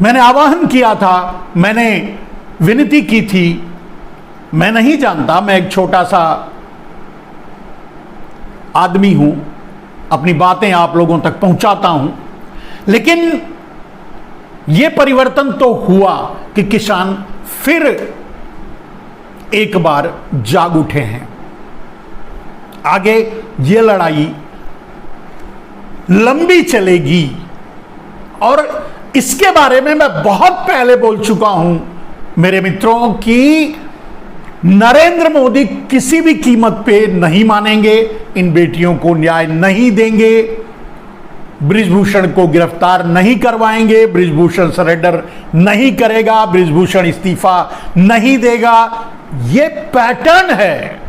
मैंने आह्वान किया था, मैंने विनती की थी। मैं नहीं जानता, मैं एक छोटा सा आदमी हूं, अपनी बातें आप लोगों तक पहुंचाता हूं, लेकिन यह परिवर्तन तो हुआ कि किसान फिर एक बार जाग उठे हैं। आगे ये लड़ाई लंबी चलेगी और इसके बारे में मैं बहुत पहले बोल चुका हूं मेरे मित्रों कि नरेंद्र मोदी किसी भी कीमत पे नहीं मानेंगे, इन बेटियों को न्याय नहीं देंगे, बृजभूषण को गिरफ्तार नहीं करवाएंगे, बृजभूषण सरेंडर नहीं करेगा, बृजभूषण इस्तीफा नहीं देगा। यह पैटर्न है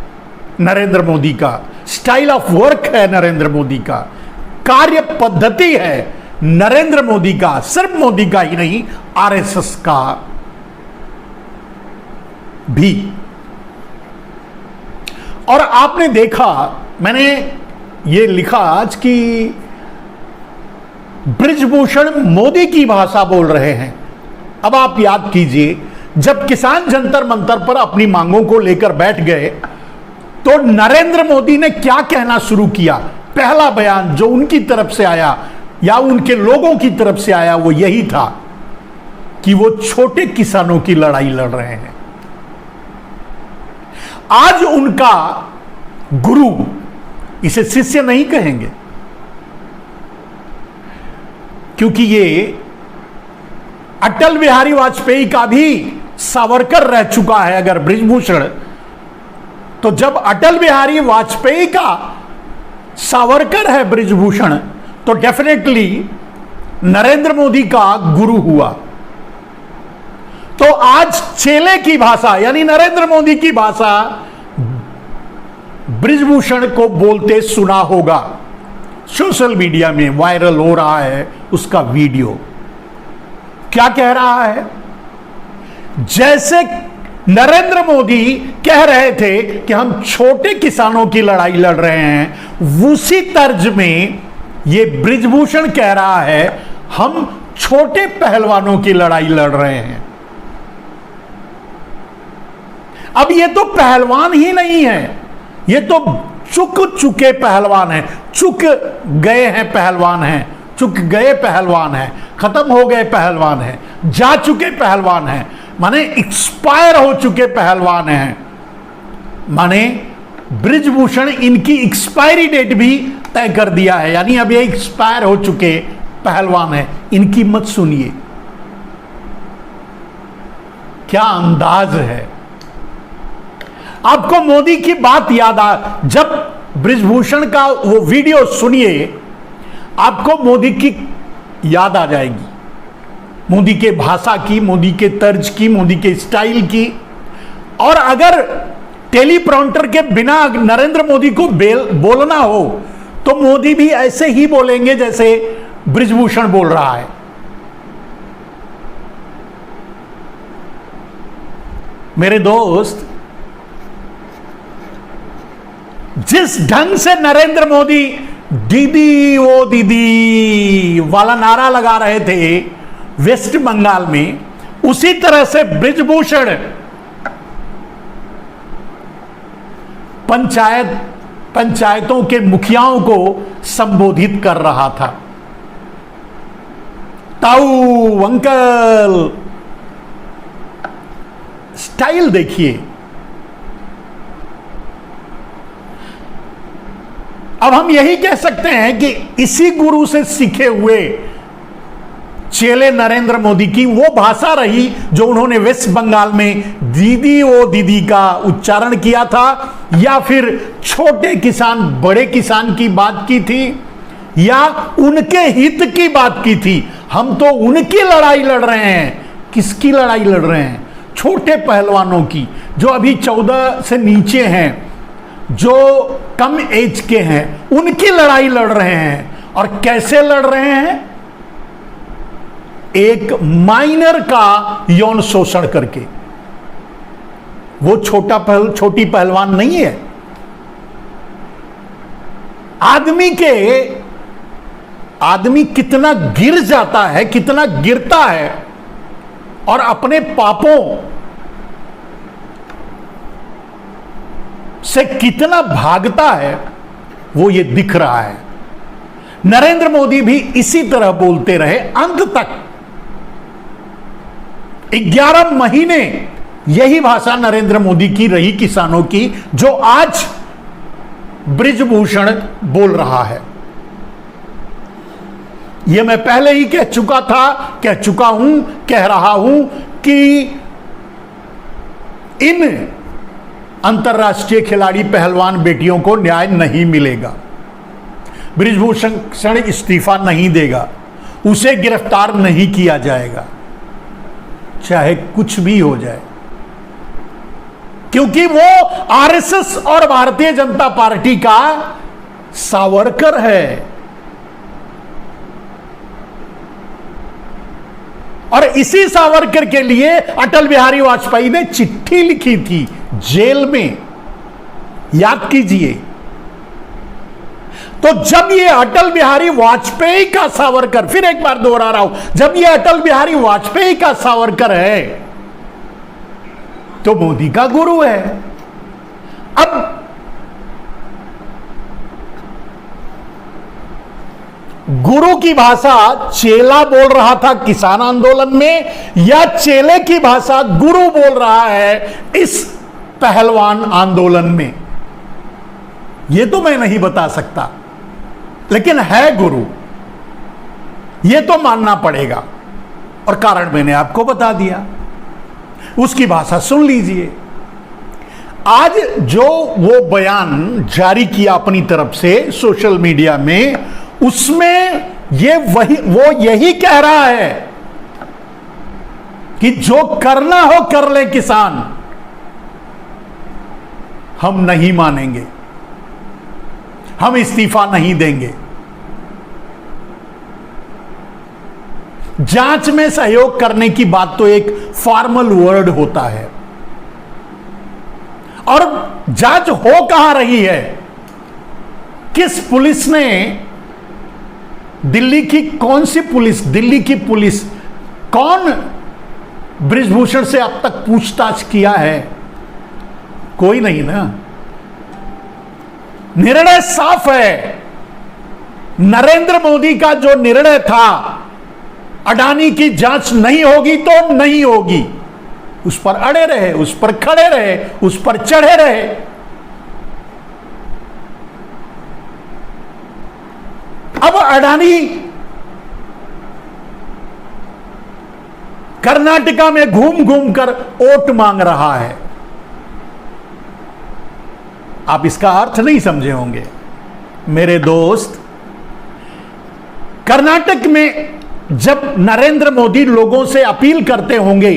नरेंद्र मोदी का, स्टाइल ऑफ वर्क है नरेंद्र मोदी का, कार्य पद्धति है नरेंद्र मोदी का, सिर्फ मोदी का ही नहीं, आरएसएस का भी। और आपने देखा, मैंने ये लिखा आज कि बृजभूषण मोदी की भाषा बोल रहे हैं। अब आप याद कीजिए, जब किसान जंतर मंतर पर अपनी मांगों को लेकर बैठ गए तो नरेंद्र मोदी ने क्या कहना शुरू किया। पहला बयान जो उनकी तरफ से आया या उनके लोगों की तरफ से आया वो यही था कि वो छोटे किसानों की लड़ाई लड़ रहे हैं। आज उनका गुरु, इसे शिष्य नहीं कहेंगे क्योंकि ये अटल बिहारी वाजपेयी का भी सावरकर रह चुका है। अगर बृजभूषण, तो जब अटल बिहारी वाजपेयी का सावरकर है बृजभूषण, तो डेफिनेटली नरेंद्र मोदी का गुरु हुआ। तो आज चेले की भाषा यानी नरेंद्र मोदी की भाषा बृजभूषण को बोलते सुना होगा। सोशल मीडिया में वायरल हो रहा है उसका वीडियो। क्या कह रहा है? जैसे नरेंद्र मोदी कह रहे थे कि हम छोटे किसानों की लड़ाई लड़ रहे हैं, उसी तर्ज में ये बृजभूषण कह रहा है हम छोटे पहलवानों की लड़ाई लड़ रहे हैं। अब ये तो पहलवान ही नहीं है, ये तो चुक चुके पहलवान हैं, चुक गए हैं पहलवान हैं, चुक गए पहलवान हैं, खत्म हो गए पहलवान हैं, जा चुके पहलवान हैं, माने एक्सपायर हो चुके पहलवान हैं। माने बृजभूषण इनकी एक्सपायरी डेट भी तय कर दिया है, यानी अब ये एक्सपायर हो चुके पहलवान हैं, इनकी मत सुनिए। क्या अंदाज है। आपको मोदी की बात याद आ, जब बृजभूषण का वो वीडियो सुनिए आपको मोदी की याद आ जाएगी, मोदी के भाषा की, मोदी के तर्ज की, मोदी के स्टाइल की। और अगर टेलीप्रॉम्प्टर के बिना नरेंद्र मोदी को बोलना हो तो मोदी भी ऐसे ही बोलेंगे जैसे बृजभूषण बोल रहा है। मेरे दोस्त, जिस ढंग से नरेंद्र मोदी दीदी ओ दीदी वाला नारा लगा रहे थे वेस्ट बंगाल में, उसी तरह से बृजभूषण पंचायतों के मुखियाओं को संबोधित कर रहा था। ताऊ अंकल, स्टाइल देखिए। अब हम यही कह सकते हैं कि इसी गुरु से सीखे हुए चेले नरेंद्र मोदी की वो भाषा रही जो उन्होंने वेस्ट बंगाल में दीदी ओ दीदी का उच्चारण किया था, या फिर छोटे किसान बड़े किसान की बात की थी, या उनके हित की बात की थी। हम तो उनकी लड़ाई लड़ रहे हैं। किसकी लड़ाई लड़ रहे हैं? छोटे पहलवानों की, जो अभी 14 से नीचे हैं, जो कम एज के हैं, उनकी लड़ाई लड़ रहे हैं। और कैसे लड़ रहे हैं? एक माइनर का यौन शोषण करके। वो छोटी पहलवान नहीं है। आदमी कितना गिर जाता है, कितना गिरता है, और अपने पापों से कितना भागता है वो ये दिख रहा है। नरेंद्र मोदी भी इसी तरह बोलते रहे अंत तक। 11 महीने यही भाषा नरेंद्र मोदी की रही किसानों की, जो आज बृजभूषण बोल रहा है। यह मैं पहले ही कह चुका हूं, कह रहा हूं कि इन अंतर्राष्ट्रीय खिलाड़ी पहलवान बेटियों को न्याय नहीं मिलेगा। बृजभूषण इस्तीफा नहीं देगा, उसे गिरफ्तार नहीं किया जाएगा, चाहे कुछ भी हो जाए, क्योंकि वो आरएसएस और भारतीय जनता पार्टी का सावरकर है। और इसी सावरकर के लिए अटल बिहारी वाजपेयी ने चिट्ठी लिखी थी जेल में, याद कीजिए। तो जब ये अटल बिहारी वाजपेयी का सावरकर, फिर एक बार दोहरा रहा हूं, जब ये अटल बिहारी वाजपेयी का सावरकर है तो मोदी का गुरु है। अब गुरु की भाषा चेला बोल रहा था किसान आंदोलन में, या चेले की भाषा गुरु बोल रहा है इस पहलवान आंदोलन में, यह तो मैं नहीं बता सकता, लेकिन है गुरु, यह तो मानना पड़ेगा। और कारण मैंने आपको बता दिया, उसकी भाषा सुन लीजिए। आज जो वो बयान जारी किया अपनी तरफ से सोशल मीडिया में, उसमें वो यही कह रहा है कि जो करना हो कर ले किसान, हम नहीं मानेंगे, हम इस्तीफा नहीं देंगे। जांच में सहयोग करने की बात तो एक फॉर्मल वर्ड होता है, और जांच हो कहां रही है? किस पुलिस ने, दिल्ली की कौन सी पुलिस, दिल्ली की पुलिस कौन बृजभूषण से अब तक पूछताछ किया है? कोई नहीं ना। निर्णय साफ है। नरेंद्र मोदी का जो निर्णय था, अडानी की जांच नहीं होगी तो नहीं होगी, उस पर अड़े रहे, उस पर खड़े रहे, उस पर चढ़े रहे। अब अडानी कर्नाटका में घूम घूम कर वोट मांग रहा है। आप इसका अर्थ नहीं समझे होंगे मेरे दोस्त। कर्नाटक में जब नरेंद्र मोदी लोगों से अपील करते होंगे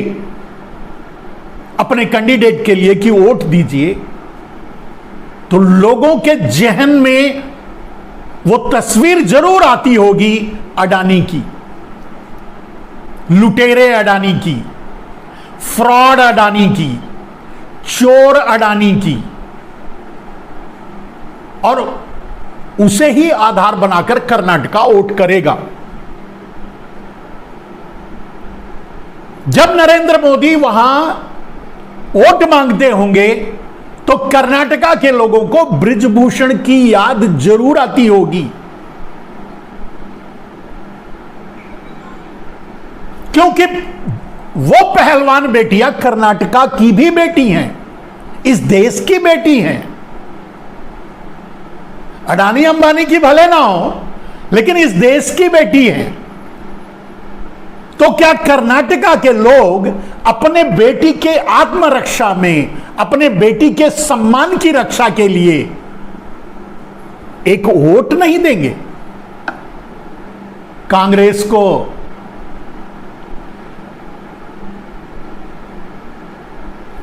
अपने कैंडिडेट के लिए कि वोट दीजिए, तो लोगों के जहन में वो तस्वीर जरूर आती होगी अडानी की, लुटेरे अडानी की, फ्रॉड अडानी की, चोर अडानी की, और उसे ही आधार बनाकर कर्नाटका वोट करेगा। जब नरेंद्र मोदी वहां वोट मांगते होंगे तो कर्नाटका के लोगों को बृजभूषण की याद जरूर आती होगी, क्योंकि वो पहलवान बेटियां कर्नाटका की भी बेटी हैं, इस देश की बेटी हैं। अडानी अंबानी की भले ना हो, लेकिन इस देश की बेटी है। तो क्या कर्नाटका के लोग अपने बेटी के आत्मरक्षा में, अपने बेटी के सम्मान की रक्षा के लिए एक वोट नहीं देंगे कांग्रेस को?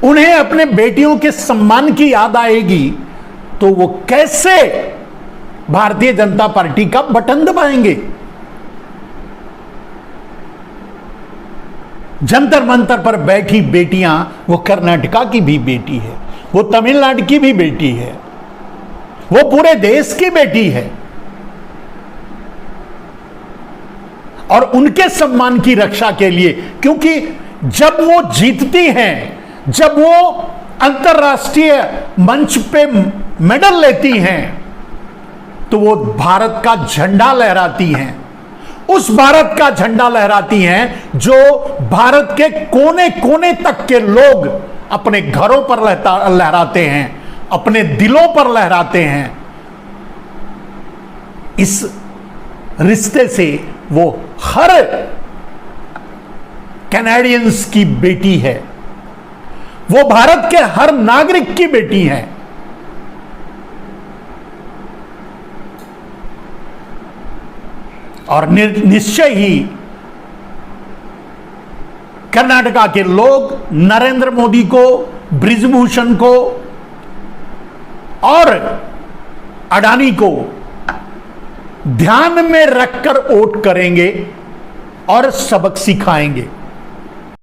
उन्हें अपने बेटियों के सम्मान की याद आएगी तो वो कैसे भारतीय जनता पार्टी का बटन दबाएंगे? जंतर मंतर पर बैठी बेटियां, वो कर्नाटका की भी बेटी है, वो तमिलनाडु की भी बेटी है, वो पूरे देश की बेटी है, और उनके सम्मान की रक्षा के लिए, क्योंकि जब वो जीतती हैं, जब वो अंतर्राष्ट्रीय मंच पे मेडल लेती हैं, तो वो भारत का झंडा लहराती हैं। उस भारत का झंडा लहराती हैं जो भारत के कोने कोने तक के लोग अपने घरों पर लहराते हैं, अपने दिलों पर लहराते हैं। इस रिश्ते से वो हर कैनेडियंस की बेटी है, वो भारत के हर नागरिक की बेटी है। और निश्चय ही कर्नाटका के लोग नरेंद्र मोदी को, बृजभूषण को और अडानी को ध्यान में रखकर वोट करेंगे और सबक सिखाएंगे।